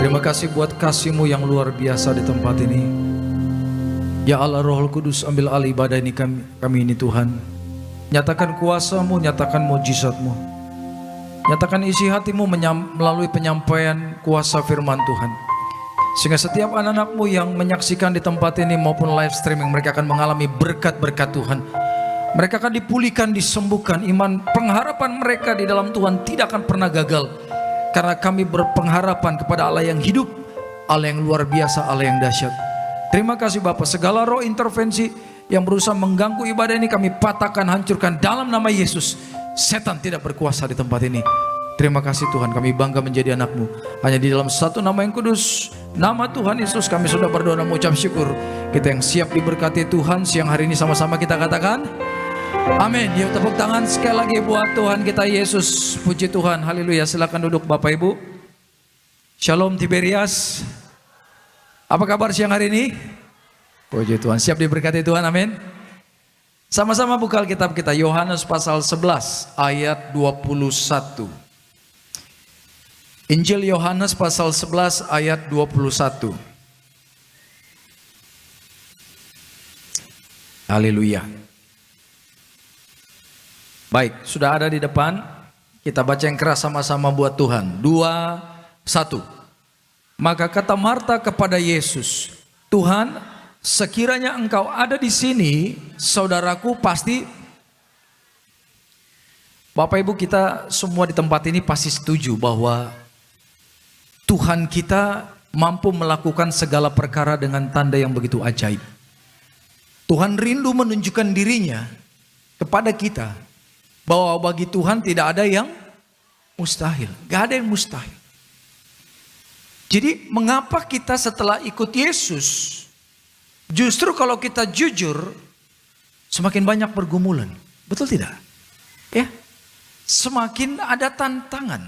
Terima kasih buat kasih-Mu yang luar biasa di tempat ini. Ya Allah, Roh Kudus, ambil alih ibadah ini kami ini Tuhan. Nyatakan kuasa-Mu, nyatakan mujizat-Mu. Nyatakan isi hati-Mu melalui penyampaian kuasa firman Tuhan. Sehingga setiap anak-anak-Mu yang menyaksikan di tempat ini maupun live streaming, mereka akan mengalami berkat-berkat Tuhan. Mereka akan dipulihkan, disembuhkan. Iman pengharapan mereka di dalam Tuhan tidak akan pernah gagal. Karena kami berpengharapan kepada Allah yang hidup, Allah yang luar biasa, Allah yang dahsyat. Terima kasih Bapak. Segala roh intervensi yang berusaha mengganggu ibadah ini kami patahkan, hancurkan dalam nama Yesus. Setan tidak berkuasa di tempat ini. Terima kasih Tuhan, kami bangga menjadi anak-Mu. Hanya di dalam satu nama yang kudus, nama Tuhan Yesus, kami sudah berdoa dan mengucap syukur. Kita yang siap diberkati Tuhan, siang hari ini sama-sama kita katakan amin. Yuk tepuk tangan sekali lagi buat Tuhan kita Yesus. Puji Tuhan, haleluya. Silakan duduk Bapak Ibu. Shalom Tiberias. Apa kabar siang hari ini? Puji Tuhan, siap diberkati Tuhan, amin. Sama-sama buka Alkitab kita, Yohanes pasal 11 ayat 21. Injil Yohanes pasal 11 ayat 21. Haleluya. Baik, sudah ada di depan. Kita baca yang keras sama-sama buat Tuhan. 2, 1. Maka kata Marta kepada Yesus, Tuhan, sekiranya Engkau ada di sini, saudaraku pasti. Bapak Ibu, kita semua di tempat ini pasti setuju bahwa Tuhan kita mampu melakukan segala perkara dengan tanda yang begitu ajaib. Tuhan rindu menunjukkan dirinya kepada kita, bahwa bagi Tuhan tidak ada yang mustahil. Gak ada yang mustahil. Jadi mengapa kita setelah ikut Yesus, justru kalau kita jujur, semakin banyak pergumulan. Betul tidak? Ya, semakin ada tantangan.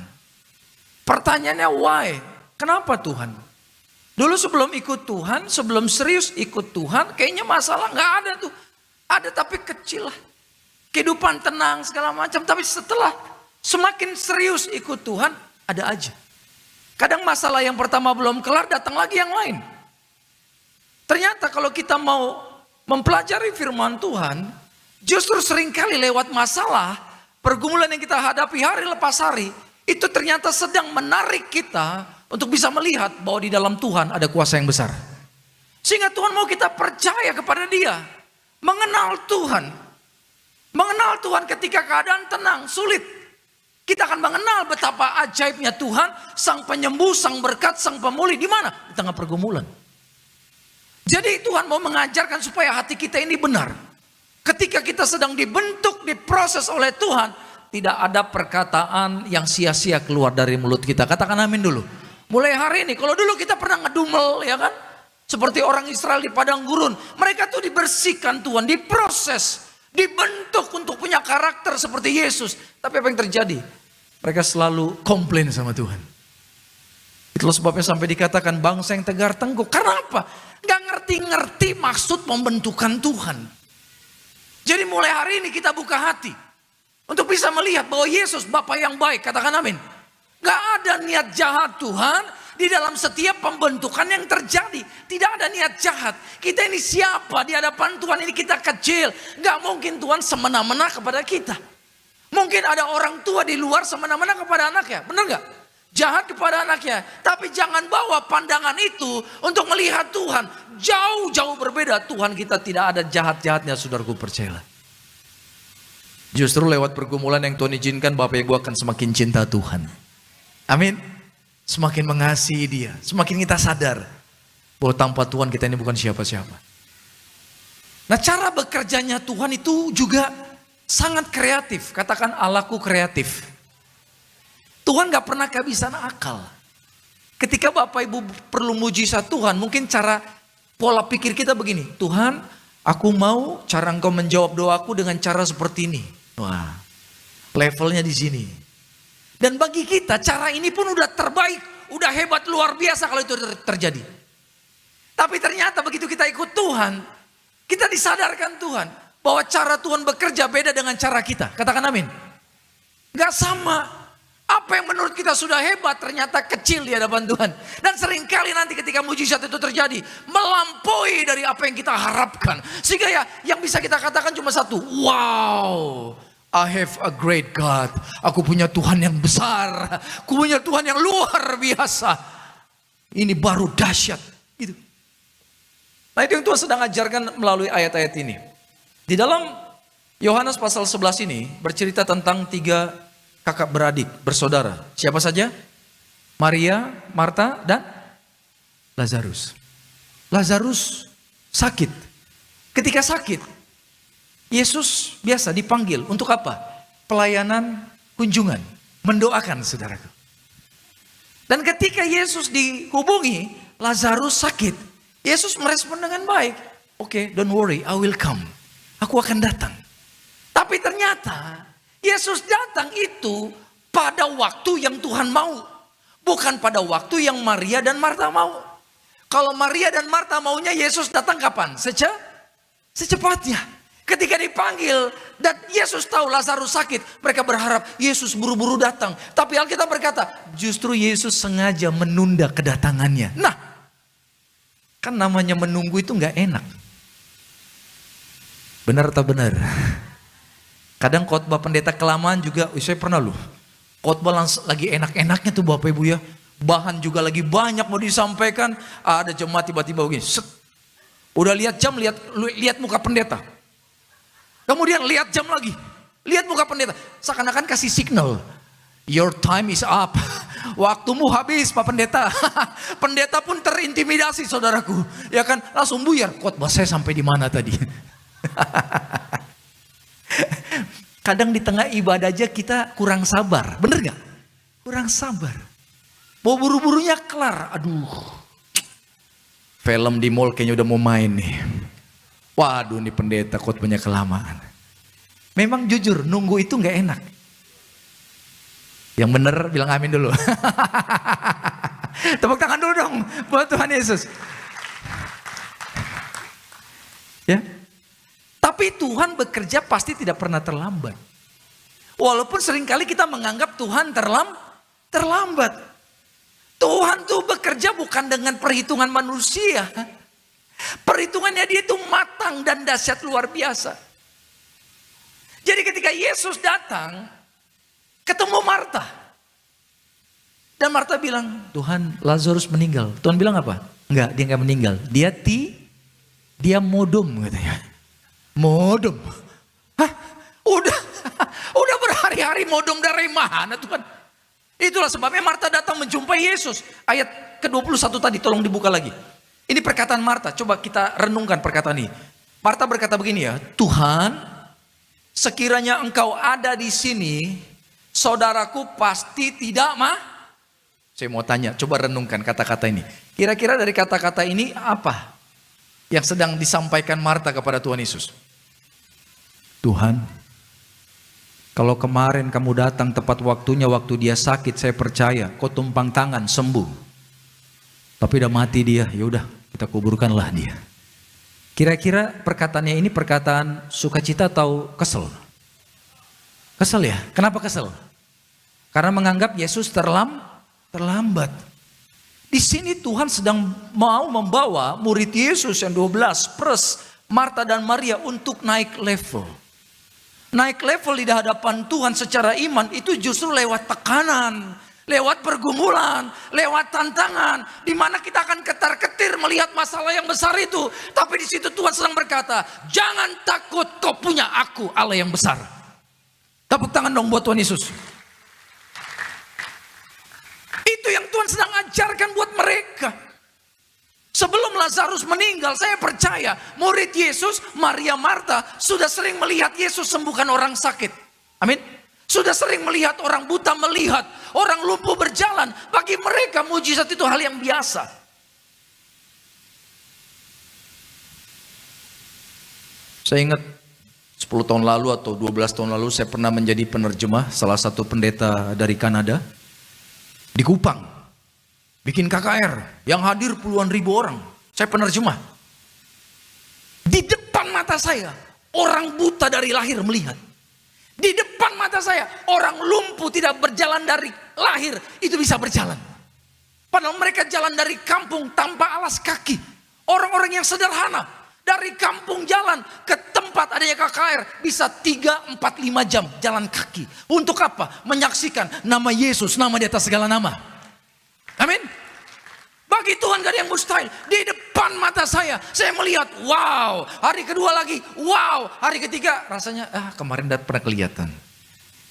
Pertanyaannya why? Kenapa Tuhan? Dulu sebelum ikut Tuhan, sebelum serius ikut Tuhan, kayaknya masalah gak ada tuh. Ada tapi kecil lah. Kehidupan tenang segala macam. Tapi setelah semakin serius ikut Tuhan, ada aja. Kadang masalah yang pertama belum kelar, datang lagi yang lain. Ternyata kalau kita mau mempelajari firman Tuhan, justru seringkali lewat masalah, pergumulan yang kita hadapi hari lepas hari, itu ternyata sedang menarik kita untuk bisa melihat bahwa di dalam Tuhan ada kuasa yang besar. Sehingga Tuhan mau kita percaya kepada Dia. Mengenal Tuhan. Mengenal Tuhan ketika keadaan tenang, sulit. Kita akan mengenal betapa ajaibnya Tuhan, Sang Penyembuh, Sang Berkat, Sang Pemulih. Di mana? Di tengah pergumulan. Jadi Tuhan mau mengajarkan supaya hati kita ini benar. Ketika kita sedang dibentuk, diproses oleh Tuhan, tidak ada perkataan yang sia-sia keluar dari mulut kita. Katakan amin dulu. Mulai hari ini, kalau dulu kita pernah ngedumel, ya kan? Seperti orang Israel di padang gurun. Mereka tuh dibersihkan Tuhan, diproses. Dibentuk untuk punya karakter seperti Yesus. Tapi apa yang terjadi? Mereka selalu komplain sama Tuhan. Itulah sebabnya sampai dikatakan bangsa yang tegar tengkuk. Karena apa? Gak ngerti-ngerti maksud pembentukan Tuhan. Jadi mulai hari ini kita buka hati. Untuk bisa melihat bahwa Yesus Bapa yang baik. Katakan amin. Gak ada niat jahat Tuhan di dalam setiap pembentukan yang terjadi. Tidak ada niat jahat. Kita ini siapa di hadapan Tuhan, ini kita kecil. Gak mungkin Tuhan semena-mena kepada kita. Mungkin ada orang tua di luar semena-mena kepada anaknya. Benar gak? Jahat kepada anaknya. Tapi jangan bawa pandangan itu untuk melihat Tuhan. Jauh-jauh berbeda. Tuhan kita tidak ada jahat-jahatnya, saudaraku, percayalah. Justru lewat pergumulan yang Tuhan izinkan, Bapak Ibu akan semakin cinta Tuhan. Amin. Semakin mengasihi Dia. Semakin kita sadar bahwa tanpa Tuhan kita ini bukan siapa-siapa. Nah, cara bekerjanya Tuhan itu juga sangat kreatif. Katakan Allahku kreatif. Tuhan gak pernah kehabisan akal. Ketika Bapak Ibu perlu mujizat Tuhan, mungkin cara pola pikir kita begini. Tuhan, aku mau cara Engkau menjawab doaku dengan cara seperti ini. Wah, levelnya di sini. Dan bagi kita cara ini pun udah terbaik, udah hebat, luar biasa kalau itu terjadi. Tapi ternyata begitu kita ikut Tuhan, kita disadarkan Tuhan bahwa cara Tuhan bekerja beda dengan cara kita. Katakan amin. Gak sama. Apa yang menurut kita sudah hebat ternyata kecil di hadapan Tuhan. Dan seringkali nanti ketika mujizat itu terjadi, melampaui dari apa yang kita harapkan. Sehingga ya yang bisa kita katakan cuma satu, wow, I have a great God. Aku punya Tuhan yang besar. Aku punya Tuhan yang luar biasa. Ini baru dahsyat. Gitu. Nah itu yang Tuhan sedang ajarkan melalui ayat-ayat ini. Di dalam Yohanes pasal 11 ini bercerita tentang 3 kakak beradik, bersaudara. Siapa saja? Maria, Marta, dan Lazarus. Lazarus sakit. Ketika sakit, Yesus biasa dipanggil untuk apa? Pelayanan kunjungan. Mendoakan saudaraku. Dan ketika Yesus dihubungi, Lazarus sakit. Yesus merespon dengan baik. Oke, don't worry, I will come. Aku akan datang. Tapi ternyata Yesus datang itu pada waktu yang Tuhan mau. Bukan pada waktu yang Maria dan Marta mau. Kalau Maria dan Marta maunya Yesus datang kapan? Secepatnya. Ketika dipanggil dan Yesus tahu Lazarus sakit. Mereka berharap Yesus buru-buru datang. Tapi Alkitab berkata justru Yesus sengaja menunda kedatangannya. Nah, kan namanya menunggu itu gak enak. Benar atau benar? Kadang khotbah pendeta kelamaan juga, saya pernah loh. Khotbah lagi enak-enaknya tuh Bapak Ibu ya. Bahan juga lagi banyak mau disampaikan. Ada jemaat tiba-tiba begini. Set. Udah lihat jam, lihat muka pendeta. Kemudian lihat jam lagi. Lihat muka pendeta. Seakan-akan kasih signal. Your time is up. Waktumu habis Pak Pendeta. Pendeta pun terintimidasi saudaraku. Ya kan langsung buyar. Khotbah saya sampai di mana tadi? Kadang di tengah ibadah aja kita kurang sabar. Bener gak? Kurang sabar. Mau buru-burunya kelar. Aduh. Film di mall kayaknya udah mau main nih. Waduh nih pendeta khotbahnya kelamaan. Memang jujur nunggu itu gak enak. Yang bener bilang amin dulu. Tepuk tangan dulu dong buat Tuhan Yesus. Ya. Tapi Tuhan bekerja pasti tidak pernah terlambat. Walaupun seringkali kita menganggap Tuhan terlambat. Tuhan tuh bekerja bukan dengan perhitungan manusia. Perhitungannya dia itu matang dan dahsyat luar biasa. Jadi ketika Yesus datang, ketemu Marta. Dan Marta bilang, Tuhan Lazarus meninggal. Tuhan bilang apa? Enggak, dia enggak meninggal. Dia modum katanya. Modum. Hah? Udah berhari-hari modum dari mana Tuhan? Itulah sebabnya Marta datang menjumpai Yesus. Ayat ke-21 tadi tolong dibuka lagi. Ini perkataan Marta. Coba kita renungkan perkataan ini. Marta berkata begini ya. Tuhan, sekiranya engkau ada di sini, saudaraku pasti tidak Saya mau tanya, coba renungkan kata-kata ini. Kira-kira dari kata-kata ini apa yang sedang disampaikan Marta kepada Tuhan Yesus? Tuhan, kalau kemarin kamu datang tepat waktunya waktu dia sakit, saya percaya kau tumpang tangan sembuh. Tapi udah mati dia, ya udah kita kuburkanlah dia. Kira-kira perkataannya ini perkataan sukacita atau kesel? Kesel ya? Kenapa kesel? Karena menganggap Yesus terlambat. Di sini Tuhan sedang mau membawa murid Yesus yang 12 plus Marta dan Maria untuk naik level. Naik level di hadapan Tuhan secara iman itu justru lewat tekanan, lewat pergumulan, lewat tantangan, di mana kita akan ketar-ketir melihat masalah yang besar itu. Tapi di situ Tuhan sedang berkata, jangan takut, kau punya aku Allah yang besar. Tepuk tangan dong buat Tuhan Yesus. Itu yang Tuhan sedang ajarkan buat mereka. Sebelum Lazarus meninggal, saya percaya murid Yesus, Maria, Marta sudah sering melihat Yesus sembuhkan orang sakit. Amin. Sudah sering melihat orang buta melihat, orang lumpuh berjalan. Bagi mereka mujizat itu hal yang biasa. Saya ingat 10 tahun lalu atau 12 tahun lalu saya pernah menjadi penerjemah salah satu pendeta dari Kanada. Di Kupang. Bikin KKR yang hadir puluhan ribu orang. Saya penerjemah. Di depan mata saya orang buta dari lahir melihat. Di depan mata saya, orang lumpuh tidak berjalan dari lahir, itu bisa berjalan. Padahal mereka jalan dari kampung tanpa alas kaki. Orang-orang yang sederhana, dari kampung jalan ke tempat adanya KKR, bisa 3, 4, 5 jam jalan kaki. Untuk apa? Menyaksikan nama Yesus, nama di atas segala nama. Amin. Bagi Tuhan gak ada yang mustahil. Di depan mata saya melihat, wow. Hari kedua lagi, wow. Hari ketiga rasanya, kemarin udah pernah kelihatan.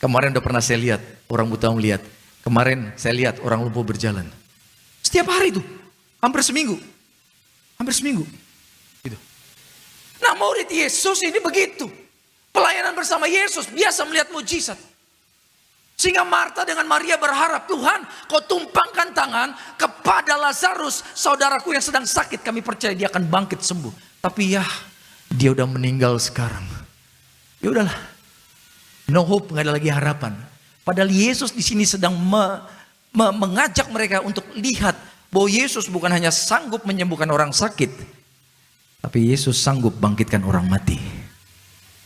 Kemarin udah pernah saya lihat, orang buta melihat. Kemarin saya lihat orang lumpuh berjalan. Setiap hari itu, hampir seminggu. Hampir seminggu. Gitu. Nah, murid Yesus ini begitu. Pelayanan bersama Yesus, biasa melihat mujizat. Sehingga Marta dengan Maria berharap, Tuhan, kau tumpangkan tangan kepada Lazarus, saudaraku yang sedang sakit. Kami percaya dia akan bangkit sembuh. Tapi ya, dia udah meninggal sekarang. Ya udahlah, no hope, nggak ada lagi harapan. Padahal Yesus di sini sedang mengajak mereka untuk lihat bahwa Yesus bukan hanya sanggup menyembuhkan orang sakit, tapi Yesus sanggup bangkitkan orang mati.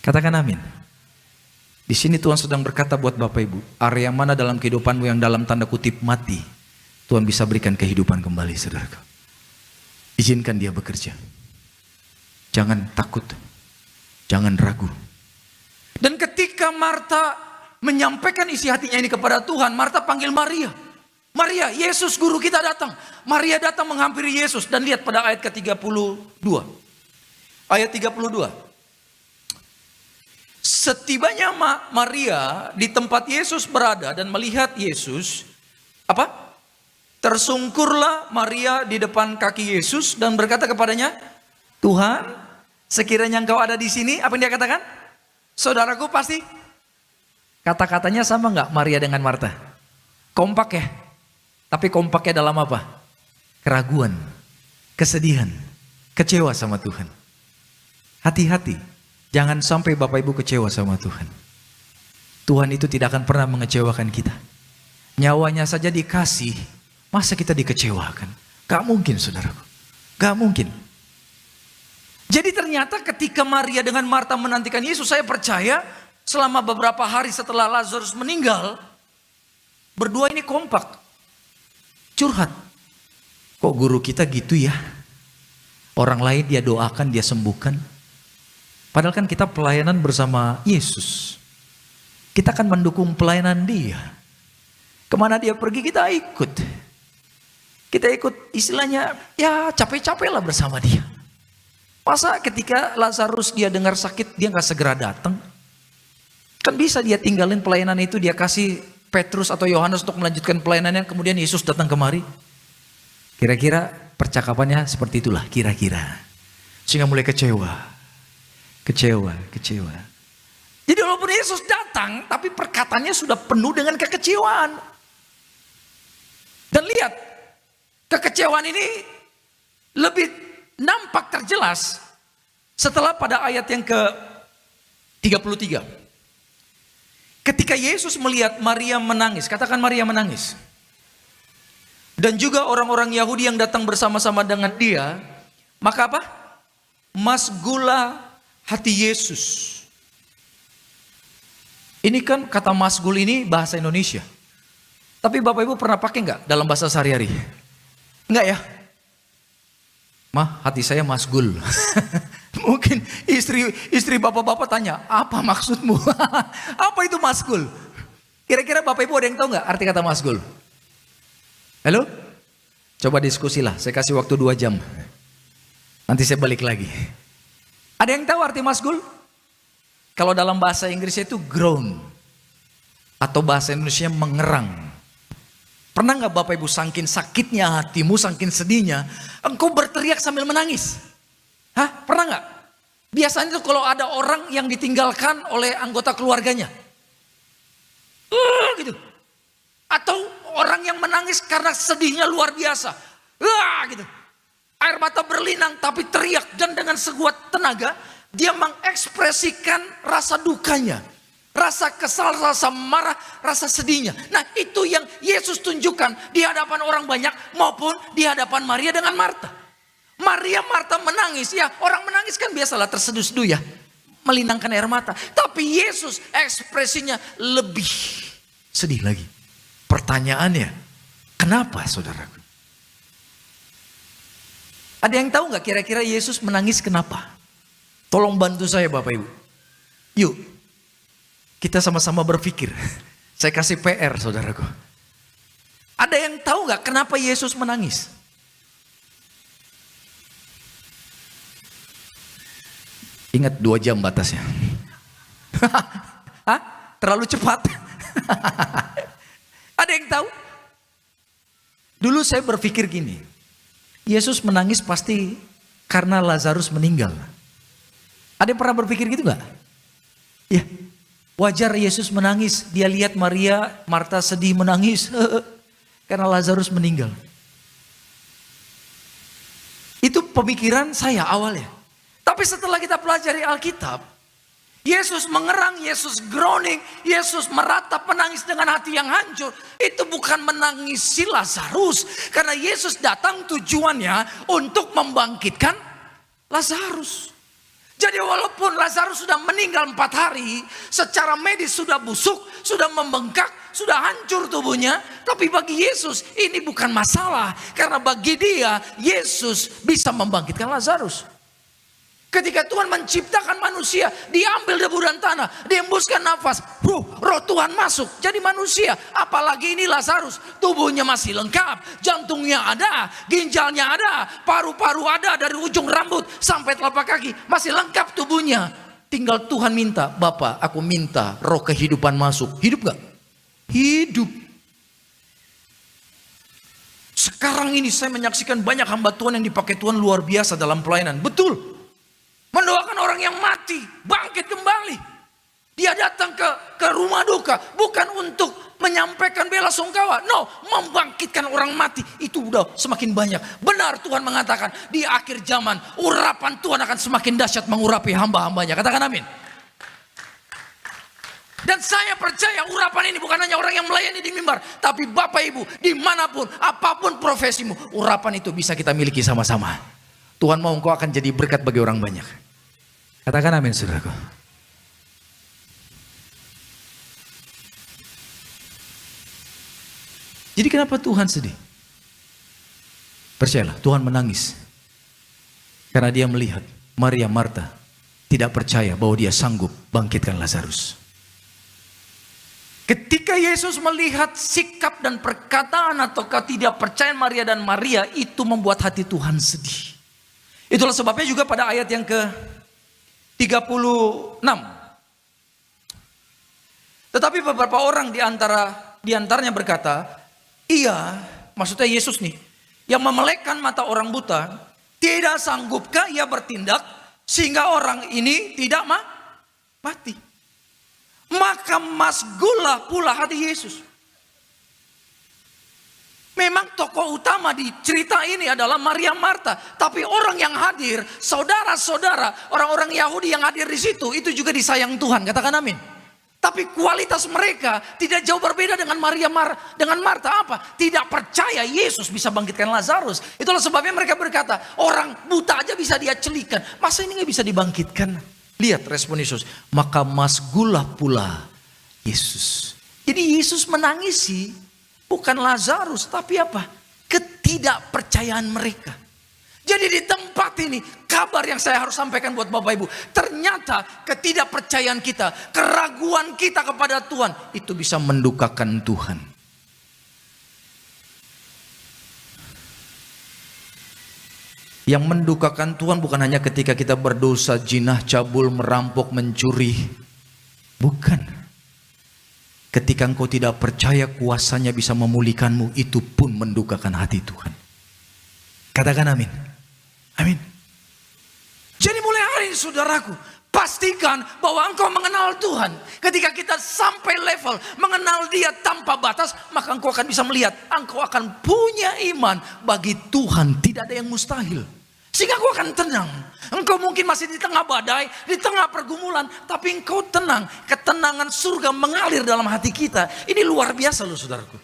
Katakan amin. Di sini Tuhan sedang berkata buat Bapak Ibu, area mana dalam kehidupanmu yang dalam tanda kutip mati, Tuhan bisa berikan kehidupan kembali, saudaraku. Izinkan dia bekerja. Jangan takut, jangan ragu. Dan ketika Marta menyampaikan isi hatinya ini kepada Tuhan, Marta panggil Maria. Maria, Yesus guru kita datang. Maria datang menghampiri Yesus. Dan lihat pada ayat ke-32. Ayat 32. Setibanya Maria di tempat Yesus berada dan melihat Yesus, apa? Tersungkurlah Maria di depan kaki Yesus dan berkata kepadanya, Tuhan, sekiranya engkau ada di sini, apa yang dia katakan? Saudaraku pasti. Kata-katanya sama nggak Maria dengan Marta? Kompak ya? Tapi kompaknya dalam apa? Keraguan, kesedihan, kecewa sama Tuhan. Hati-hati. Jangan sampai Bapak Ibu kecewa sama Tuhan. Tuhan itu tidak akan pernah mengecewakan kita. Nyawanya saja dikasih, masa kita dikecewakan? Gak mungkin, saudaraku. Gak mungkin. Jadi ternyata ketika Maria dengan Marta menantikan Yesus, saya percaya selama beberapa hari setelah Lazarus meninggal, berdua ini kompak. Curhat. Kok guru kita gitu ya? Orang lain dia doakan, dia sembuhkan. Padahal kan kita pelayanan bersama Yesus. Kita akan mendukung pelayanan dia. Kemana dia pergi kita ikut. Kita ikut istilahnya ya capek-capek lah bersama dia. Masa ketika Lazarus dia dengar sakit dia gak segera datang. Kan bisa dia tinggalin pelayanan itu, dia kasih Petrus atau Yohanes untuk melanjutkan pelayanannya. Kemudian Yesus datang kemari. Kira-kira percakapannya seperti itulah kira-kira. Sehingga mulai kecewa. Kecewa. Jadi walaupun Yesus datang, tapi perkataannya sudah penuh dengan kekecewaan. Dan lihat, kekecewaan ini lebih nampak terjelas setelah pada ayat yang ke-33. Ketika Yesus melihat Maria menangis, katakan Maria menangis. Dan juga orang-orang Yahudi yang datang bersama-sama dengan dia, maka apa? Masgulah hati Yesus. Ini kan kata masgul ini bahasa Indonesia. Tapi Bapak Ibu pernah pakai nggak dalam bahasa sehari-hari? Enggak ya? Mah, hati saya masgul. Mungkin istri bapak-bapak tanya, apa maksudmu? Apa itu masgul? Kira-kira Bapak Ibu ada yang tahu nggak arti kata masgul? Halo? Coba diskusilah, saya kasih waktu 2 jam. Nanti saya balik lagi. Ada yang tahu arti masgul? Kalau dalam bahasa Inggrisnya itu groan. Atau bahasa Indonesia mengerang. Pernah nggak Bapak Ibu saking sakitnya hatimu, saking sedihnya, engkau berteriak sambil menangis? Hah? Pernah nggak? Biasanya itu kalau ada orang yang ditinggalkan oleh anggota keluarganya. Gitu. Atau orang yang menangis karena sedihnya luar biasa. Gitu. Air mata berlinang tapi teriak dan dengan sekuat tenaga dia mengekspresikan rasa dukanya, rasa kesal, rasa marah, rasa sedihnya. Nah itu yang Yesus tunjukkan di hadapan orang banyak maupun di hadapan Maria dengan Marta. Marta menangis ya, orang menangis kan biasalah terseduh-seduh ya. melinangkan air mata. Tapi Yesus ekspresinya lebih sedih lagi. Pertanyaannya, kenapa saudaraku? Ada yang tahu nggak kira-kira Yesus menangis kenapa? Tolong bantu saya Bapak Ibu. Yuk, kita sama-sama berpikir. Saya kasih PR saudaraku. Ada yang tahu nggak kenapa Yesus menangis? Ingat 2 jam batasnya. Hah? Terlalu cepat. Ada yang tahu? Dulu saya berpikir gini. Yesus menangis pasti karena Lazarus meninggal. Ada yang pernah berpikir gitu nggak? Ya, wajar Yesus menangis. Dia lihat Maria, Marta sedih menangis. Karena Lazarus meninggal. Itu pemikiran saya awalnya. Tapi setelah kita pelajari Alkitab, Yesus mengerang, Yesus groaning, Yesus meratap menangis dengan hati yang hancur. Itu bukan menangisi Lazarus. Karena Yesus datang tujuannya untuk membangkitkan Lazarus. Jadi walaupun Lazarus sudah meninggal 4 hari, secara medis sudah busuk, sudah membengkak, sudah hancur tubuhnya. Tapi bagi Yesus ini bukan masalah. Karena bagi dia, Yesus bisa membangkitkan Lazarus. Ketika Tuhan menciptakan manusia, diambil debu dan tanah, dihembuskan nafas, roh Tuhan masuk jadi manusia. Apalagi ini Lazarus, tubuhnya masih lengkap, jantungnya ada, ginjalnya ada, paru-paru ada dari ujung rambut sampai telapak kaki, masih lengkap tubuhnya. Tinggal Tuhan minta, Bapa, aku minta roh kehidupan masuk. Hidup gak? Hidup. Sekarang ini saya menyaksikan banyak hamba Tuhan yang dipakai Tuhan luar biasa dalam pelayanan. Betul. Mendoakan orang yang mati, bangkit kembali. Dia datang ke rumah duka, bukan untuk menyampaikan bela sungkawa. No, membangkitkan orang mati. Itu udah semakin banyak. Benar Tuhan mengatakan, di akhir zaman, urapan Tuhan akan semakin dahsyat mengurapi hamba-hambanya. Katakan amin. Dan saya percaya urapan ini bukan hanya orang yang melayani di mimbar. Tapi Bapak Ibu, dimanapun, apapun profesimu, urapan itu bisa kita miliki sama-sama. Tuhan mau engkau akan jadi berkat bagi orang banyak. Katakan amin saudaraku. Jadi kenapa Tuhan sedih? Percayalah, Tuhan menangis. Karena dia melihat Maria Marta tidak percaya bahwa dia sanggup bangkitkan Lazarus. Ketika Yesus melihat sikap dan perkataan atau ketidakpercayaan Maria dan Maria, itu membuat hati Tuhan sedih. Itulah sebabnya juga pada ayat yang ke-36. Tetapi beberapa orang diantaranya berkata, iya, maksudnya Yesus nih, yang memelekkan mata orang buta, tidak sanggupkah ia bertindak sehingga orang ini tidak mati? Maka masgullah pula hati Yesus. Memang tokoh utama di cerita ini adalah Maria Marta. Tapi orang yang hadir, saudara-saudara, orang-orang Yahudi yang hadir di situ, itu juga disayang Tuhan. Katakan amin. Tapi kualitas mereka tidak jauh berbeda dengan dengan Marta. Apa? Tidak percaya Yesus bisa bangkitkan Lazarus. Itulah sebabnya mereka berkata, orang buta aja bisa dia celikan. Masa ini nggak bisa dibangkitkan? Lihat respon Yesus. Maka masgullah pula Yesus. Jadi Yesus menangisi. Bukan Lazarus, tapi apa? Ketidakpercayaan mereka. Jadi di tempat ini, kabar yang saya harus sampaikan buat Bapak Ibu. Ternyata ketidakpercayaan kita, keraguan kita kepada Tuhan, itu bisa mendukakan Tuhan. Yang mendukakan Tuhan bukan hanya ketika kita berdosa, jinah, cabul, merampok, mencuri. Bukan. Ketika engkau tidak percaya kuasanya bisa memulihkanmu, itu pun mendukakan hati Tuhan. Katakan amin. Amin. Jadi mulai hari ini saudaraku, pastikan bahwa engkau mengenal Tuhan. Ketika kita sampai level mengenal Dia tanpa batas, maka engkau akan bisa melihat, engkau akan punya iman. Bagi Tuhan tidak ada yang mustahil. Sehingga engkau akan tenang. Engkau mungkin masih di tengah badai, di tengah pergumulan, tapi engkau tenang. Ketenangan surga mengalir dalam hati kita. Ini luar biasa loh saudaraku.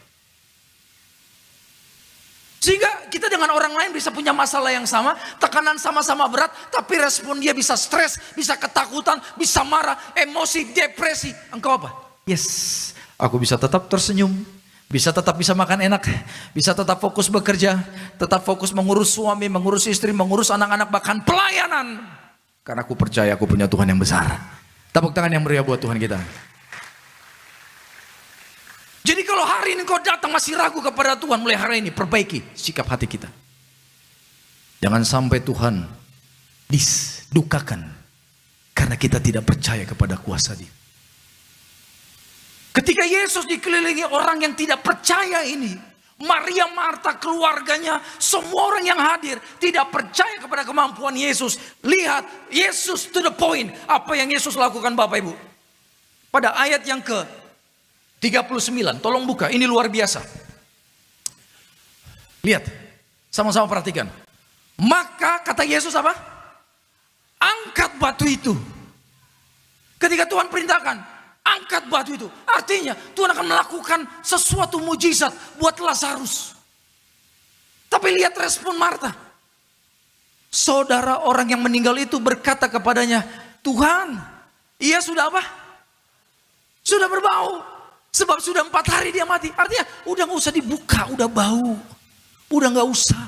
Sehingga kita dengan orang lain bisa punya masalah yang sama, tekanan sama-sama berat, tapi respon dia bisa stres, bisa ketakutan, bisa marah, emosi, depresi. Engkau apa? Yes, aku bisa tetap tersenyum, bisa makan enak, bisa tetap fokus bekerja, tetap fokus mengurus suami, mengurus istri, mengurus anak-anak, bahkan pelayanan. Karena aku percaya aku punya Tuhan yang besar. Tepuk tangan yang meriah buat Tuhan kita. Jadi kalau hari ini kau datang masih ragu kepada Tuhan, mulai hari ini perbaiki sikap hati kita. Jangan sampai Tuhan didukakan karena kita tidak percaya kepada kuasa Dia. Ketika Yesus dikelilingi orang yang tidak percaya ini, Maria, Marta, keluarganya, semua orang yang hadir tidak percaya kepada kemampuan Yesus. Lihat, Yesus to the point. Apa yang Yesus lakukan Bapak Ibu? Pada ayat yang ke 39, tolong buka, ini luar biasa. Lihat, sama-sama perhatikan. Maka kata Yesus apa? Angkat batu itu. Ketika Tuhan perintahkan, angkat batu itu. Artinya Tuhan akan melakukan sesuatu mujizat buat Lazarus. Tapi lihat respon Marta. Saudara orang yang meninggal itu berkata kepadanya, Tuhan, ia sudah apa? Sudah berbau. Sebab sudah 4 hari dia mati. Artinya udah gak usah dibuka, udah bau. Udah gak usah.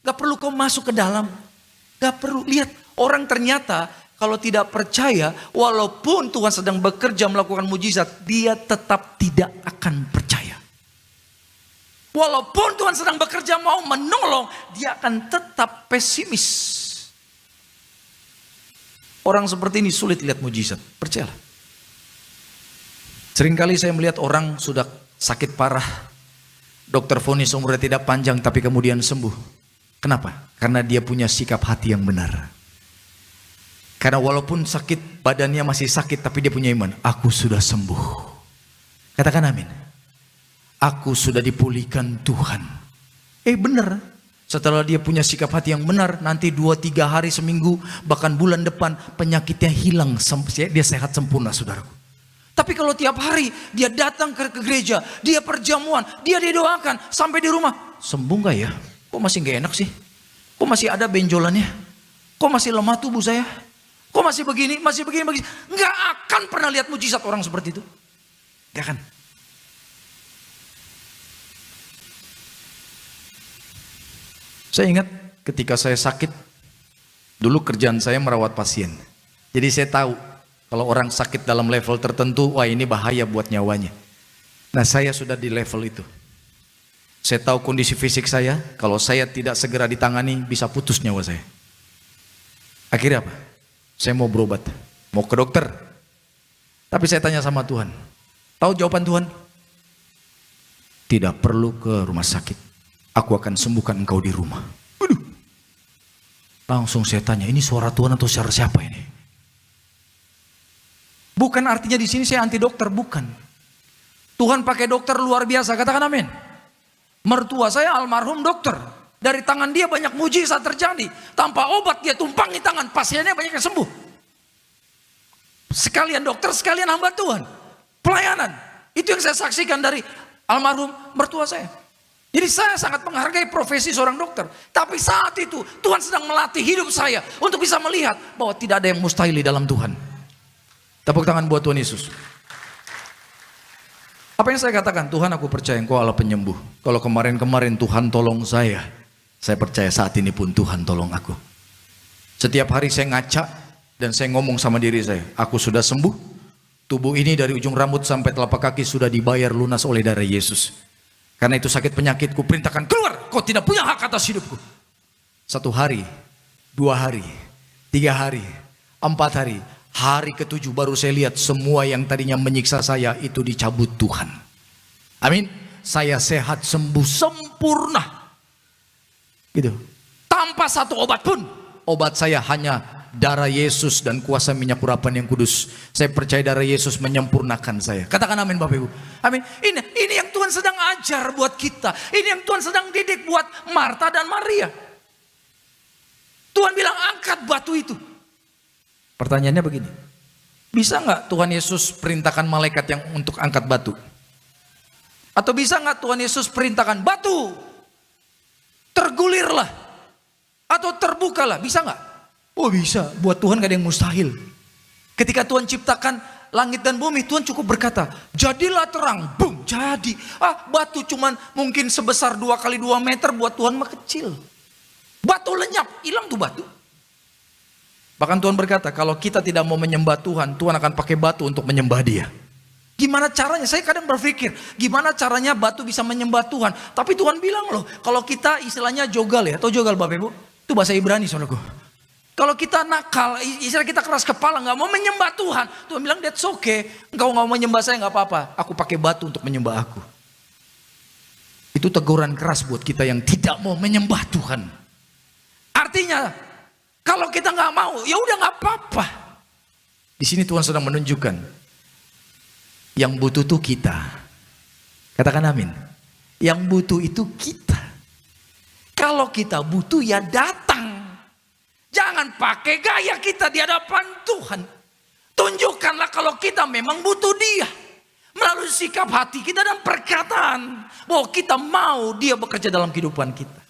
Gak perlu kau masuk ke dalam. Gak perlu. Lihat, orang ternyata kalau tidak percaya, walaupun Tuhan sedang bekerja melakukan mujizat, dia tetap tidak akan percaya. Walaupun Tuhan sedang bekerja mau menolong, dia akan tetap pesimis. Orang seperti ini sulit lihat mujizat, percayalah. Seringkali saya melihat orang sudah sakit parah, dokter vonis umurnya tidak panjang tapi kemudian sembuh. Kenapa? Karena dia punya sikap hati yang benar. Karena walaupun sakit, badannya masih sakit, tapi dia punya iman. Aku sudah sembuh. Katakan amin. Aku sudah dipulihkan Tuhan. Benar. Setelah dia punya sikap hati yang benar, nanti 2-3 hari, seminggu, bahkan bulan depan penyakitnya hilang. Dia sehat sempurna, saudaraku. Tapi kalau tiap hari dia datang ke gereja, dia perjamuan, dia didoakan sampai di rumah, sembuh gak ya? Kok masih gak enak sih? Kok masih ada benjolannya? Kok masih lemah tubuh saya? Kok masih begini? Gak akan pernah lihat mujizat orang seperti itu. Gak akan. Saya ingat ketika saya sakit, dulu kerjaan saya merawat pasien. Jadi saya tahu kalau orang sakit dalam level tertentu, wah ini bahaya buat nyawanya. Nah saya sudah di level itu. Saya tahu kondisi fisik saya, kalau saya tidak segera ditangani bisa putus nyawa saya. Akhirnya apa? Saya mau berobat, mau ke dokter. Tapi saya tanya sama Tuhan. Tahu jawaban Tuhan? Tidak perlu ke rumah sakit. Aku akan sembuhkan engkau di rumah. Aduh. Langsung saya tanya, ini suara Tuhan atau suara siapa ini? Bukan artinya di sini saya anti dokter, bukan. Tuhan pakai dokter luar biasa, katakan amin. Mertua saya almarhum dokter. Dari tangan dia banyak mujizat terjadi. Tanpa obat dia tumpangi tangan, pasiennya banyak yang sembuh. Sekalian dokter, sekalian hamba Tuhan. Pelayanan. Itu yang saya saksikan dari almarhum mertua saya. Jadi saya sangat menghargai profesi seorang dokter. Tapi saat itu Tuhan sedang melatih hidup saya untuk bisa melihat bahwa tidak ada yang mustahil di dalam Tuhan. Tepuk tangan buat Tuhan Yesus. Apa yang saya katakan? Tuhan, aku percaya Engkau Allah penyembuh. Kalau kemarin-kemarin Tuhan tolong saya percaya saat ini pun Tuhan tolong aku. Setiap hari saya ngaca dan saya ngomong sama diri saya, aku sudah sembuh. Tubuh ini dari ujung rambut sampai telapak kaki sudah dibayar lunas oleh darah Yesus. Karena itu sakit penyakitku, perintahkan keluar. Kau tidak punya hak atas hidupku. 1 hari, 2 hari, 3 hari, 4 hari. Hari ke-7 baru saya lihat semua yang tadinya menyiksa saya itu dicabut Tuhan. Amin. Saya sehat, sembuh, sempurna. Gitu. Tanpa satu obat pun. Obat saya hanya darah Yesus dan kuasa minyak urapan yang kudus. Saya percaya darah Yesus menyempurnakan saya. Katakan amin Bapak Ibu. Amin. Ini yang Tuhan sedang ajar buat kita. Ini yang Tuhan sedang didik buat Marta dan Maria. Tuhan bilang angkat batu itu. Pertanyaannya begini, bisa nggak Tuhan Yesus perintahkan malaikat yang untuk angkat batu? Atau bisa nggak Tuhan Yesus perintahkan batu tergulirlah atau terbukalah. Bisa nggak? Oh bisa, buat Tuhan gak ada yang mustahil. Ketika Tuhan ciptakan langit dan bumi, Tuhan cukup berkata, jadilah terang, boom, jadi. Batu cuman mungkin sebesar 2 kali 2 meter, buat Tuhan mah kecil. Batu lenyap, hilang tuh batu. Bahkan Tuhan berkata, kalau kita tidak mau menyembah Tuhan, Tuhan akan pakai batu untuk menyembah Dia. Gimana caranya? Saya kadang berpikir, gimana caranya batu bisa menyembah Tuhan? Tapi Tuhan bilang loh, kalau kita istilahnya jogal ya, atau jogal Bapak Ibu, itu bahasa Ibrani saudaraku. Kalau kita nakal, istilah kita keras kepala, nggak mau menyembah Tuhan, Tuhan bilang that's okay. Engkau nggak mau menyembah saya nggak apa-apa, aku pakai batu untuk menyembah aku. Itu teguran keras buat kita yang tidak mau menyembah Tuhan. Artinya, kalau kita nggak mau, ya udah nggak apa-apa. Di sini Tuhan sedang menunjukkan. Yang butuh itu kita. Katakan amin. Yang butuh itu kita. Kalau kita butuh ya datang. Jangan pakai gaya kita di hadapan Tuhan. Tunjukkanlah kalau kita memang butuh Dia. Melalui sikap hati kita dan perkataan. Bahwa kita mau Dia bekerja dalam kehidupan kita.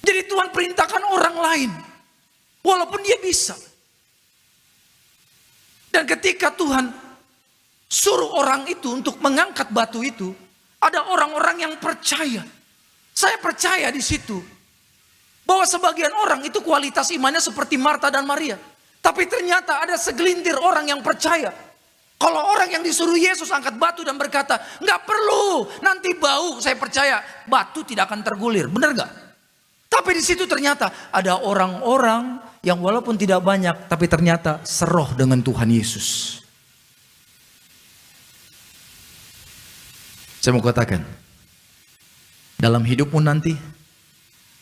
Jadi Tuhan perintahkan orang lain. Walaupun Dia bisa. Dan ketika Tuhan suruh orang itu untuk mengangkat batu itu, ada orang-orang yang percaya. Saya percaya di situ bahwa sebagian orang itu kualitas imannya seperti Marta dan Maria. Tapi ternyata ada segelintir orang yang percaya. Kalau orang yang disuruh Yesus angkat batu dan berkata, nggak perlu, nanti bau. Saya percaya batu tidak akan tergulir, benar nggak? Tapi di situ ternyata ada orang-orang yang walaupun tidak banyak, tapi ternyata seroh dengan Tuhan Yesus. Saya mau katakan, dalam hidupmu nanti,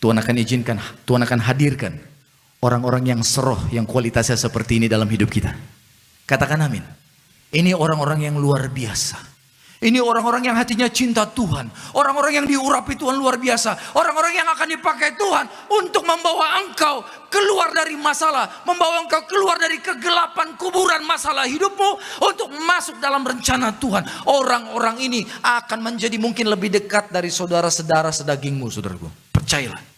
Tuhan akan izinkan, Tuhan akan hadirkan orang-orang yang seroh, yang kualitasnya seperti ini dalam hidup kita. Katakan amin. Ini orang-orang yang luar biasa. Ini orang-orang yang hatinya cinta Tuhan. Orang-orang yang diurapi Tuhan luar biasa. Orang-orang yang akan dipakai Tuhan untuk membawa engkau keluar dari masalah. Membawa engkau keluar dari kegelapan kuburan masalah hidupmu. Untuk masuk dalam rencana Tuhan. Orang-orang ini akan menjadi mungkin lebih dekat dari saudara-saudara sedagingmu, saudaraku. Percayalah.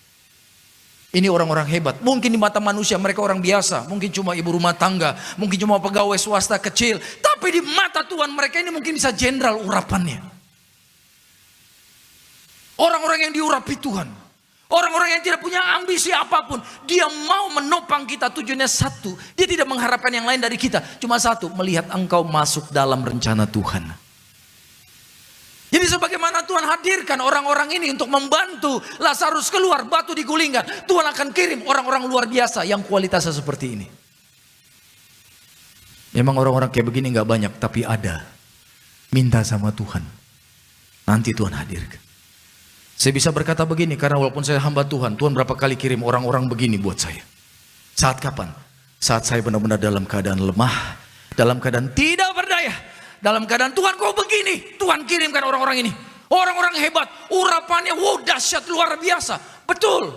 Ini orang-orang hebat. Mungkin di mata manusia mereka orang biasa. Mungkin cuma ibu rumah tangga. Mungkin cuma pegawai swasta kecil. Tapi di mata Tuhan mereka ini mungkin bisa jenderal urapannya. Orang-orang yang diurapi Tuhan. Orang-orang yang tidak punya ambisi apapun. Dia mau menopang kita, tujuannya satu. Dia tidak mengharapkan yang lain dari kita. Cuma satu, melihat engkau masuk dalam rencana Tuhan. Jadi sebagaimana Tuhan hadirkan orang-orang ini untuk membantu Lazarus keluar, batu digulingkan. Tuhan akan kirim orang-orang luar biasa yang kualitasnya seperti ini. Memang orang-orang kayak begini gak banyak, tapi ada. Minta sama Tuhan. Nanti Tuhan hadirkan. Saya bisa berkata begini karena walaupun saya hamba Tuhan, Tuhan berapa kali kirim orang-orang begini buat saya. Saat kapan? Saat saya benar-benar dalam keadaan lemah, dalam keadaan tidak berdaya. Dalam keadaan Tuhan kok begini, Tuhan kirimkan orang-orang ini. Orang-orang hebat, urapannya dahsyat luar biasa. Betul.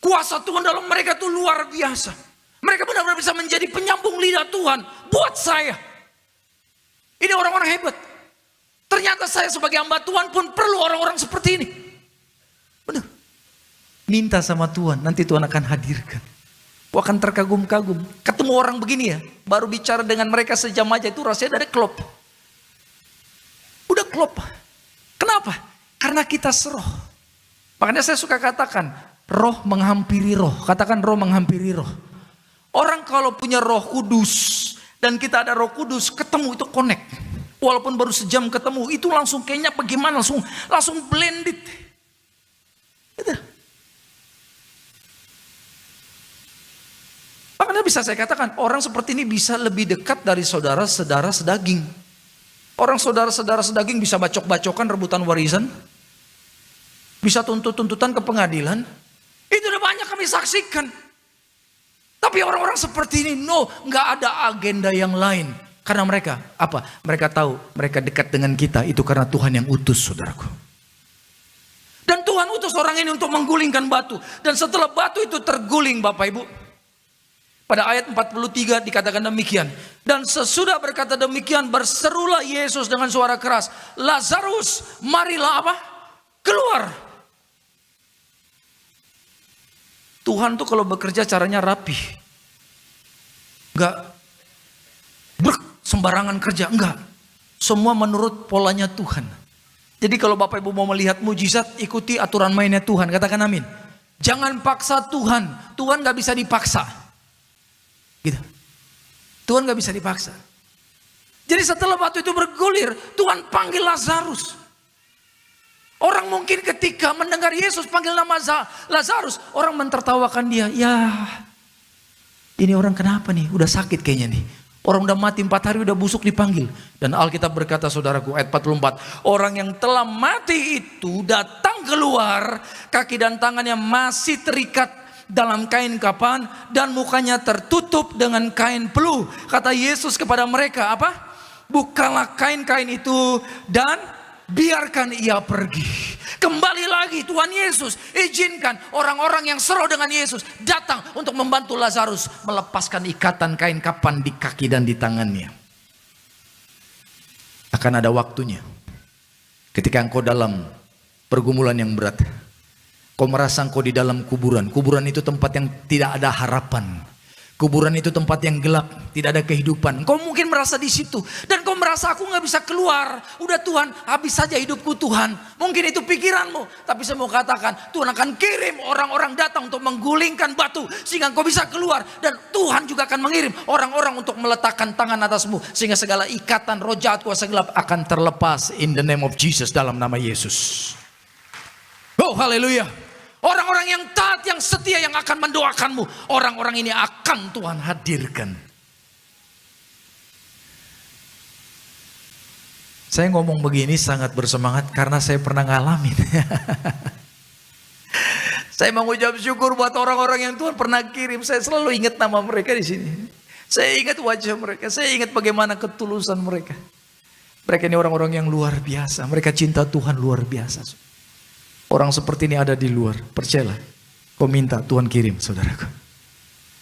Kuasa Tuhan dalam mereka itu luar biasa. Mereka benar-benar bisa menjadi penyambung lidah Tuhan buat saya. Ini orang-orang hebat. Ternyata saya sebagai hamba Tuhan pun perlu orang-orang seperti ini. Benar. Minta sama Tuhan, nanti Tuhan akan hadirkan. Akan terkagum-kagum. Ketemu orang begini ya, baru bicara dengan mereka sejam aja itu rasanya dari klop. Udah klop. Kenapa? Karena kita seroh. Makanya saya suka katakan, roh menghampiri roh. Katakan roh menghampiri roh. Orang kalau punya Roh Kudus dan kita ada Roh Kudus, ketemu itu connect. Walaupun baru sejam ketemu, itu langsung kayaknya bagaimana, langsung blended. Gitu. Makanya bisa saya katakan orang seperti ini bisa lebih dekat dari saudara-saudara sedaging. Orang saudara-saudara sedaging bisa bacok-bacokan rebutan warisan. Bisa tuntut-tuntutan ke pengadilan. Itu udah banyak kami saksikan. Tapi orang-orang seperti ini nggak ada agenda yang lain. Karena mereka apa? Mereka tahu mereka dekat dengan kita itu karena Tuhan yang utus, saudaraku. Dan Tuhan utus orang ini untuk menggulingkan batu. Dan setelah batu itu terguling, Bapak Ibu, pada ayat 43 dikatakan demikian. Dan sesudah berkata demikian, berserulah Yesus dengan suara keras, Lazarus, marilah apa? Keluar. Tuhan tuh kalau bekerja caranya rapi. Enggak sembarangan kerja, enggak. Semua menurut polanya Tuhan. Jadi kalau Bapak Ibu mau melihat mujizat, ikuti aturan mainnya Tuhan. Katakan amin. Jangan paksa Tuhan. Tuhan gak bisa dipaksa. Gitu. Tuhan gak bisa dipaksa. Jadi setelah batu itu bergulir, Tuhan panggil Lazarus. Orang mungkin ketika mendengar Yesus panggil nama Lazarus, orang mentertawakan dia. Ya, ini orang kenapa nih? Udah sakit kayaknya nih. Orang udah mati 4 hari udah busuk dipanggil. Dan Alkitab berkata saudaraku ayat 44. Orang yang telah mati itu datang keluar. Kaki dan tangannya masih terikat dalam kain kapan. Dan mukanya tertutup dengan kain peluh. Kata Yesus kepada mereka apa? Bukalah kain-kain itu dan biarkan ia pergi. Kembali lagi Tuhan Yesus izinkan orang-orang yang seru dengan Yesus datang untuk membantu Lazarus melepaskan ikatan kain kapan di kaki dan di tangannya. Akan ada waktunya ketika engkau dalam pergumulan yang berat, kau merasa engkau di dalam kuburan. Kuburan itu tempat yang tidak ada harapan. Kuburan itu tempat yang gelap, tidak ada kehidupan. Kau mungkin merasa di situ dan kau merasa aku nggak bisa keluar. Udah Tuhan, habis saja hidupku Tuhan. Mungkin itu pikiranmu, tapi saya mau katakan Tuhan akan kirim orang-orang datang untuk menggulingkan batu sehingga kau bisa keluar. Dan Tuhan juga akan mengirim orang-orang untuk meletakkan tangan atasmu sehingga segala ikatan roh jahat kuasa gelap akan terlepas in the name of Jesus, dalam nama Yesus. Oh haleluya. Orang-orang yang taat, yang setia, yang akan mendoakanmu. Orang-orang ini akan Tuhan hadirkan. Saya ngomong begini sangat bersemangat karena saya pernah ngalamin. Saya mengucap syukur buat orang-orang yang Tuhan pernah kirim. Saya selalu ingat nama mereka di sini. Saya ingat wajah mereka. Saya ingat bagaimana ketulusan mereka. Mereka ini orang-orang yang luar biasa. Mereka cinta Tuhan luar biasa. Orang seperti ini ada di luar, percayalah. Kau minta Tuhan kirim, saudaraku.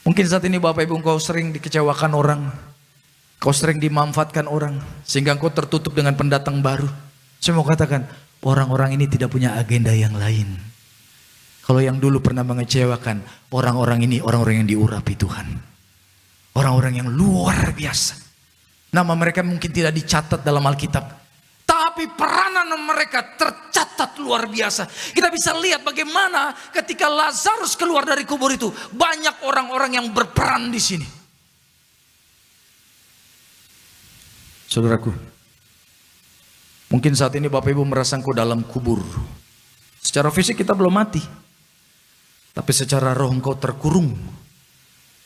Mungkin saat ini Bapak Ibu kau sering dikecewakan orang. Kau sering dimanfaatkan orang. Sehingga kau tertutup dengan pendatang baru. Saya mau katakan, orang-orang ini tidak punya agenda yang lain. Kalau yang dulu pernah mengecewakan, orang-orang ini orang-orang yang diurapi Tuhan. Orang-orang yang luar biasa. Nama mereka mungkin tidak dicatat dalam Alkitab. Tapi peranan mereka tercatat luar biasa. Kita bisa lihat bagaimana ketika Lazarus keluar dari kubur itu. Banyak orang-orang yang berperan di sini. Saudaraku. Mungkin saat ini Bapak Ibu merasa engkau dalam kubur. Secara fisik kita belum mati. Tapi secara roh engkau terkurung.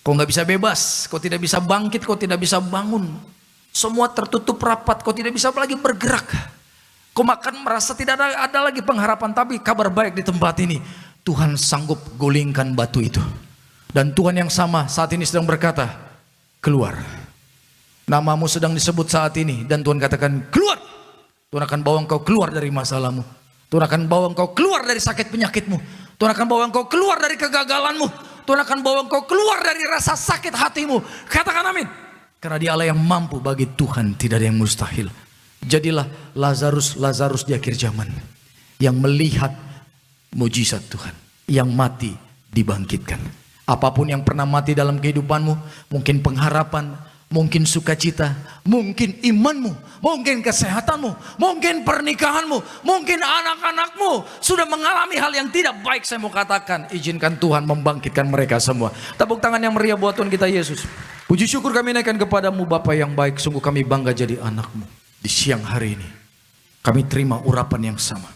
Kau nggak bisa bebas. Kau tidak bisa bangkit. Kau tidak bisa bangun. Semua tertutup rapat, kau tidak bisa lagi bergerak. Kau makan merasa tidak ada lagi pengharapan. Tapi kabar baik di tempat ini, Tuhan sanggup gulingkan batu itu. Dan Tuhan yang sama saat ini sedang berkata, keluar. Namamu sedang disebut saat ini. Dan Tuhan katakan, keluar. Tuhan akan bawa engkau keluar dari masalahmu. Tuhan akan bawa engkau keluar dari sakit penyakitmu. Tuhan akan bawa engkau keluar dari kegagalanmu. Tuhan akan bawa engkau keluar dari rasa sakit hatimu. Katakan amin. Karena dia Allah yang mampu, bagi Tuhan tidak ada yang mustahil. Jadilah Lazarus di akhir zaman. Yang melihat mujizat Tuhan. Yang mati dibangkitkan. Apapun yang pernah mati dalam kehidupanmu. Mungkin pengharapan, mungkin sukacita, mungkin imanmu, mungkin kesehatanmu, mungkin pernikahanmu, mungkin anak-anakmu sudah mengalami hal yang tidak baik. Saya mau katakan, izinkan Tuhan membangkitkan mereka semua. Tepuk tangan yang meriah buat Tuhan kita Yesus. Puji syukur kami naikkan kepadamu Bapa yang baik. Sungguh kami bangga jadi anakmu. Di siang hari ini kami terima urapan yang sama.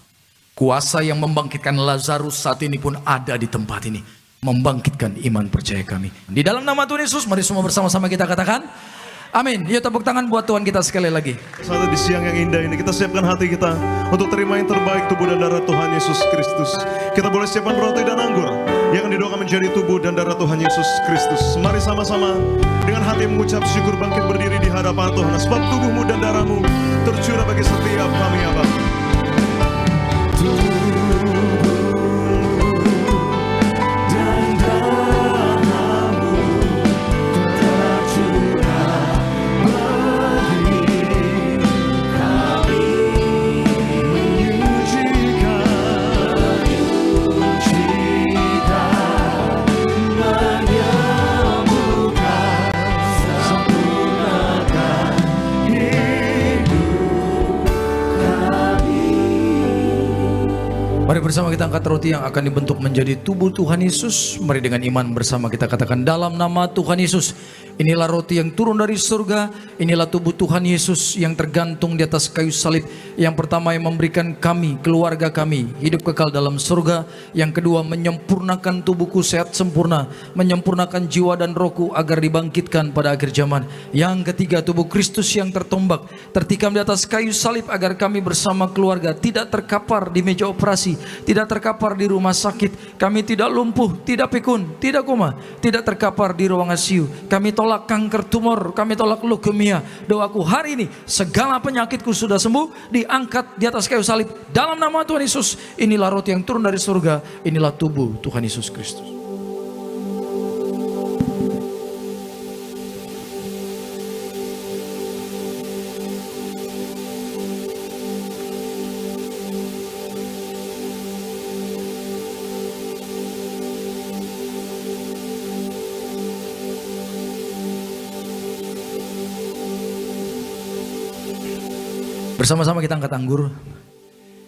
Kuasa yang membangkitkan Lazarus saat ini pun ada di tempat ini. Membangkitkan iman percaya kami. Di dalam nama Tuhan Yesus, mari semua bersama-sama kita katakan amin. Yuk tepuk tangan buat Tuhan kita sekali lagi. Saat di siang yang indah ini kita siapkan hati kita untuk terima yang terbaik, tubuh dan darah Tuhan Yesus Kristus. Kita boleh siapkan roti dan anggur yang didoakan menjadi tubuh dan darah Tuhan Yesus Kristus. Mari sama-sama dengan hati mengucap syukur bangkit berdiri di hadapan Tuhan. Sebab tubuhmu dan darahmu tercurah bagi setiap kami ya Bapa. bersama kita angkat roti yang akan dibentuk menjadi tubuh Tuhan Yesus. Mari dengan iman bersama kita katakan dalam nama Tuhan Yesus. Inilah roti yang turun dari surga. Inilah tubuh Tuhan Yesus yang tergantung di atas kayu salib. Yang pertama yang memberikan kami, keluarga kami, hidup kekal dalam surga. Yang kedua menyempurnakan tubuhku sehat sempurna. Menyempurnakan jiwa dan rohku agar dibangkitkan pada akhir zaman. Yang ketiga tubuh Kristus yang tertombak, tertikam di atas kayu salib agar kami bersama keluarga tidak terkapar di meja operasi, tidak terkapar di rumah sakit. Kami tidak lumpuh, tidak pikun, tidak koma, tidak terkapar di ruang ICU. Kami tolak kanker tumor, kami tolak leukemia. Doaku hari ini segala penyakitku sudah sembuh, diangkat di atas kayu salib dalam nama Tuhan Yesus. Inilah roti yang turun dari surga, inilah tubuh Tuhan Yesus Kristus. Bersama-sama kita angkat anggur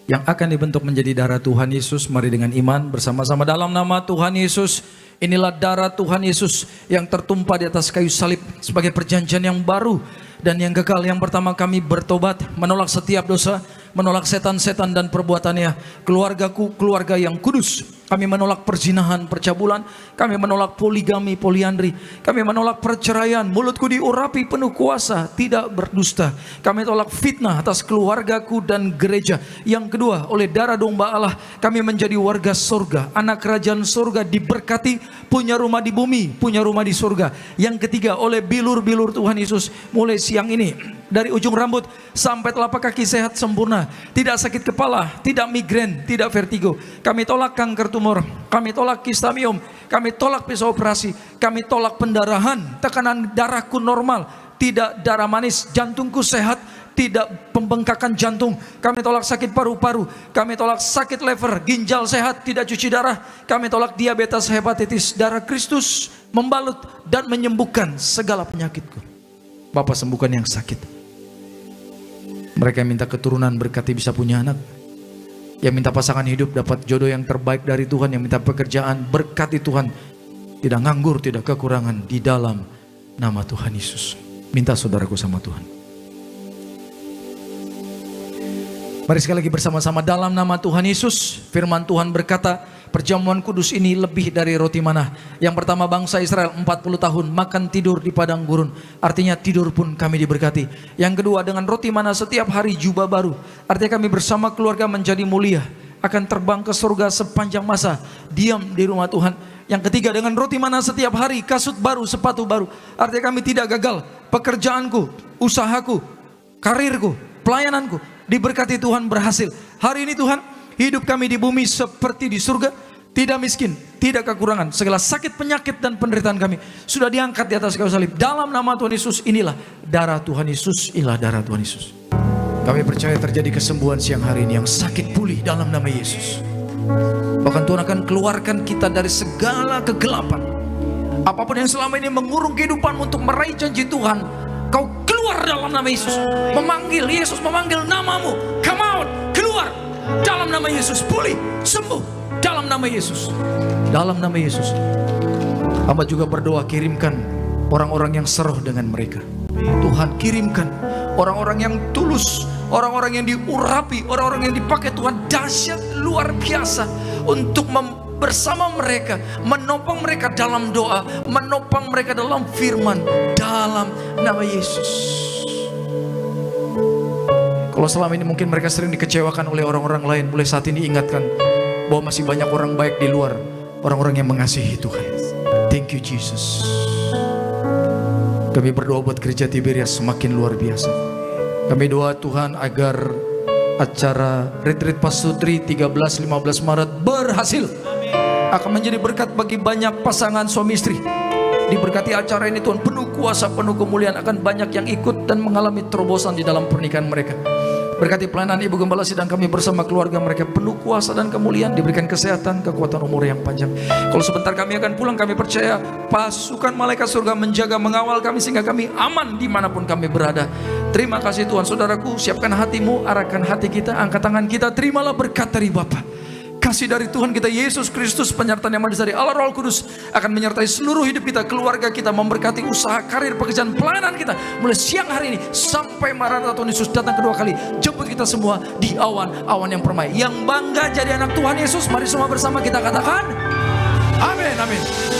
yang akan dibentuk menjadi darah Tuhan Yesus. Mari dengan iman bersama-sama dalam nama Tuhan Yesus. Inilah darah Tuhan Yesus yang tertumpah di atas kayu salib sebagai perjanjian yang baru dan yang kekal. Yang pertama kami bertobat, menolak setiap dosa, menolak setan-setan dan perbuatannya. Keluargaku, keluarga yang kudus. Kami menolak perzinahan, percabulan. Kami menolak poligami, poliandri. Kami menolak perceraian. Mulutku diurapi penuh kuasa, tidak berdusta. Kami tolak fitnah atas keluargaku dan gereja. Yang kedua, oleh darah domba Allah, kami menjadi warga surga, anak kerajaan surga, diberkati, punya rumah di bumi, punya rumah di surga. Yang ketiga, oleh bilur-bilur Tuhan Yesus, mulai siang ini, dari ujung rambut sampai telapak kaki sehat sempurna. Tidak sakit kepala, tidak migrain, tidak vertigo. Kami tolak kanker tumor, kami tolak kistamium, kami tolak pisau operasi, kami tolak pendarahan, tekanan darahku normal, tidak darah manis, jantungku sehat, tidak pembengkakan jantung. Kami tolak sakit paru-paru, kami tolak sakit lever, ginjal sehat, tidak cuci darah. Kami tolak diabetes, hepatitis. Darah Kristus membalut dan menyembuhkan segala penyakitku. Bapa, sembuhkan yang sakit. Mereka yang minta keturunan berkati bisa punya anak, yang minta pasangan hidup dapat jodoh yang terbaik dari Tuhan, yang minta pekerjaan berkati Tuhan, tidak nganggur, tidak kekurangan di dalam nama Tuhan Yesus. Minta saudaraku sama Tuhan. Mari sekali lagi bersama-sama dalam nama Tuhan Yesus. Firman Tuhan berkata, perjamuan kudus ini lebih dari roti manna. Yang pertama bangsa Israel 40 tahun makan tidur di padang gurun. Artinya tidur pun kami diberkati. Yang kedua dengan roti manna setiap hari jubah baru. Artinya kami bersama keluarga menjadi mulia. Akan terbang ke surga sepanjang masa. Diam di rumah Tuhan. Yang ketiga dengan roti manna setiap hari kasut baru, sepatu baru. Artinya kami tidak gagal. Pekerjaanku, usahaku, karirku, pelayananku diberkati Tuhan berhasil. Hari ini Tuhan, hidup kami di bumi seperti di surga, tidak miskin, tidak kekurangan. Segala sakit, penyakit dan penderitaan kami sudah diangkat di atas kayu salib. Dalam nama Tuhan Yesus, inilah darah Tuhan Yesus, inilah darah Tuhan Yesus. Kami percaya terjadi kesembuhan siang hari ini, yang sakit pulih dalam nama Yesus. Bahkan Tuhan akan keluarkan kita dari segala kegelapan. Apapun yang selama ini mengurung kehidupan untuk meraih janji Tuhan, kau keluar dalam nama Yesus. Memanggil Yesus, memanggil namamu. Come out, keluar dalam nama Yesus. Pulih, sembuh dalam nama Yesus. Dalam nama Yesus. Hamba juga berdoa, kirimkan orang-orang yang seruh dengan mereka. Tuhan, kirimkan orang-orang yang tulus, orang-orang yang diurapi, orang-orang yang dipakai Tuhan dahsyat luar biasa untuk bersama mereka, menopang mereka dalam doa, menopang mereka dalam firman, dalam nama Yesus. Kalau selama ini mungkin mereka sering dikecewakan oleh orang-orang lain, mulai saat ini ingatkan bahwa masih banyak orang baik di luar, orang-orang yang mengasihi Tuhan. Thank you Jesus. Kami berdoa buat gereja Tiberias semakin luar biasa. Kami doa Tuhan agar acara Retreat Pasutri 13-15 Maret berhasil. Akan menjadi berkat bagi banyak pasangan suami istri. Diberkati acara ini Tuhan, penuh kuasa, penuh kemuliaan. Akan banyak yang ikut dan mengalami terobosan di dalam pernikahan mereka. Berkati pelayanan Ibu Gembala Sidang kami bersama keluarga mereka, penuh kuasa dan kemuliaan. Diberikan kesehatan, kekuatan umur yang panjang. Kalau sebentar kami akan pulang, kami percaya pasukan malaikat surga menjaga, mengawal kami sehingga kami aman dimanapun kami berada. Terima kasih Tuhan. Saudaraku, siapkan hatimu, arahkan hati kita, angkat tangan kita, terimalah berkat dari Bapa. kasih dari Tuhan kita Yesus Kristus, penyertaan yang maha dari Allah Roh Kudus akan menyertai seluruh hidup kita, keluarga kita, memberkati usaha, karir, pekerjaan, pelayanan kita mulai siang hari ini sampai Maranatha Tuhan Yesus datang kedua kali. Jemput kita semua di awan-awan yang permai. Yang bangga jadi anak Tuhan Yesus, mari semua bersama kita katakan amin, amin.